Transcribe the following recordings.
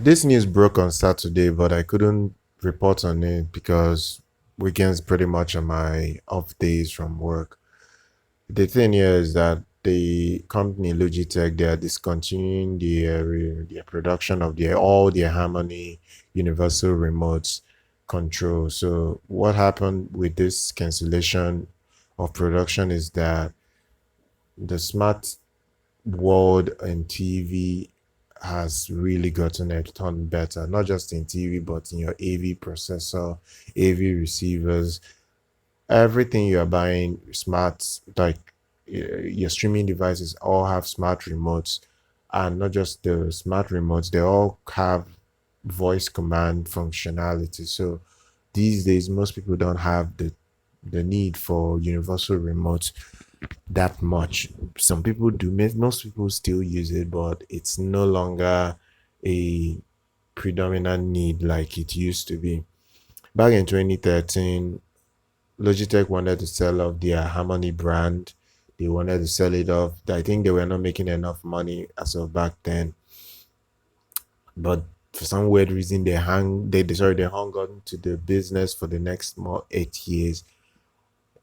This news broke on Saturday, but I couldn't report on it because weekends pretty much are my off days from work. The thing here is that the company Logitech, they are discontinuing their production of their all their Harmony universal remote control. So what happened with this cancellation of production is that the smart world and TV has really gotten a ton better, not just in TV, but in your AV processor, AV receivers, everything you're buying, smart, like your streaming devices all have smart remotes. And not just the smart remotes, they all have voice command functionality. So these days, most people don't have the need for universal remotes that much. Some people do, most people still use it, but it's no longer a predominant need like it used to be. Back in 2013, Logitech wanted to sell off their Harmony brand. They wanted to sell it off. I think they were not making enough money as of back then. But for some weird reason, they hung on to the business for the next more 8 years.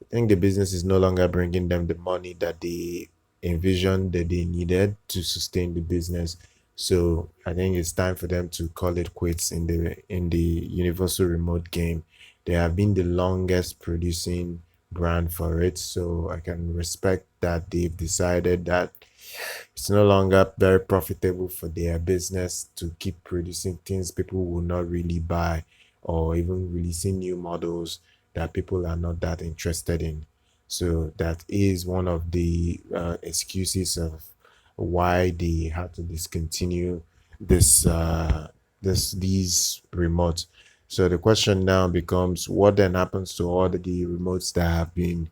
I think the business is no longer bringing them the money that they envisioned that they needed to sustain the business. So I think it's time for them to call it quits in the universal remote game. They have been the longest producing brand for it, so I can respect that they've decided that it's no longer very profitable for their business to keep producing things people will not really buy, or even releasing new models that people are not that interested in. So that is one of the excuses of why they had to discontinue these remotes. So the question now becomes, what then happens to all the remotes that have been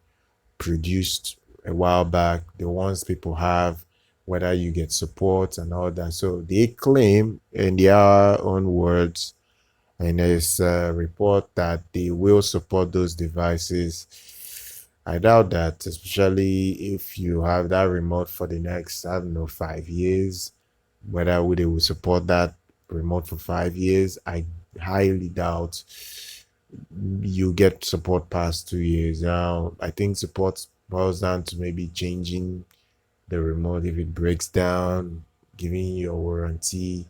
produced a while back, the ones people have, whether you get support and all that. So they claim in their own words, and there's a report that they will support those devices. I doubt that, especially if you have that remote for the next, I don't know, 5 years, whether they will support that remote for 5 years. I highly doubt you get support past 2 years. Now, I think support boils down to maybe changing the remote if it breaks down, giving you a warranty,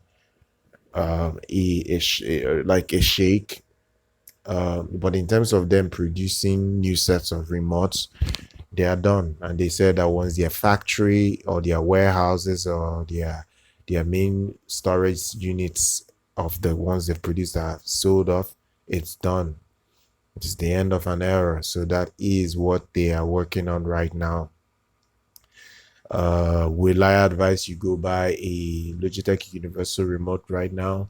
like a shake. But in terms of them producing new sets of remotes, they are done. And they said that once their factory or their warehouses or their main storage units of the ones they produce are sold off, it's done. It's the end of an era. So that is what they are working on right now. Will I advise you go buy a Logitech Universal Remote right now?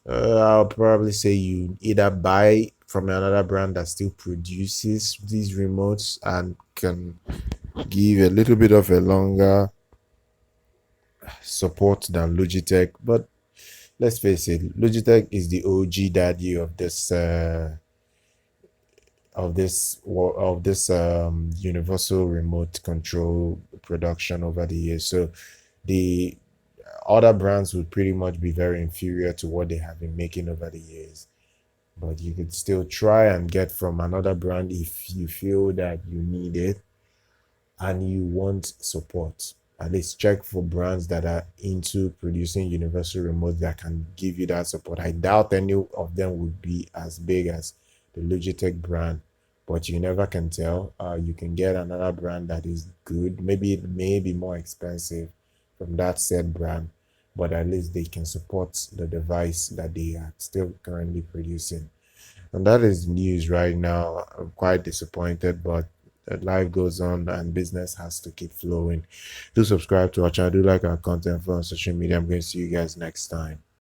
I'll probably say you either buy from another brand that still produces these remotes and can give a little bit of a longer support than Logitech. But let's face it, Logitech is the OG daddy of this universal remote control production over the years. So the other brands would pretty much be very inferior to what they have been making over the years. But you could still try and get from another brand if you feel that you need it and you want support. At least check for brands that are into producing universal remotes that can give you that support. I doubt any of them would be as big as the Logitech brand, but you never can tell. You can get another brand that is good. Maybe it may be more expensive from that said brand, but at least they can support the device that they are still currently producing. And that is news right now. I'm quite disappointed, but life goes on and business has to keep flowing. Do subscribe to our channel. Do like our content for on social media. I'm going to see you guys next time.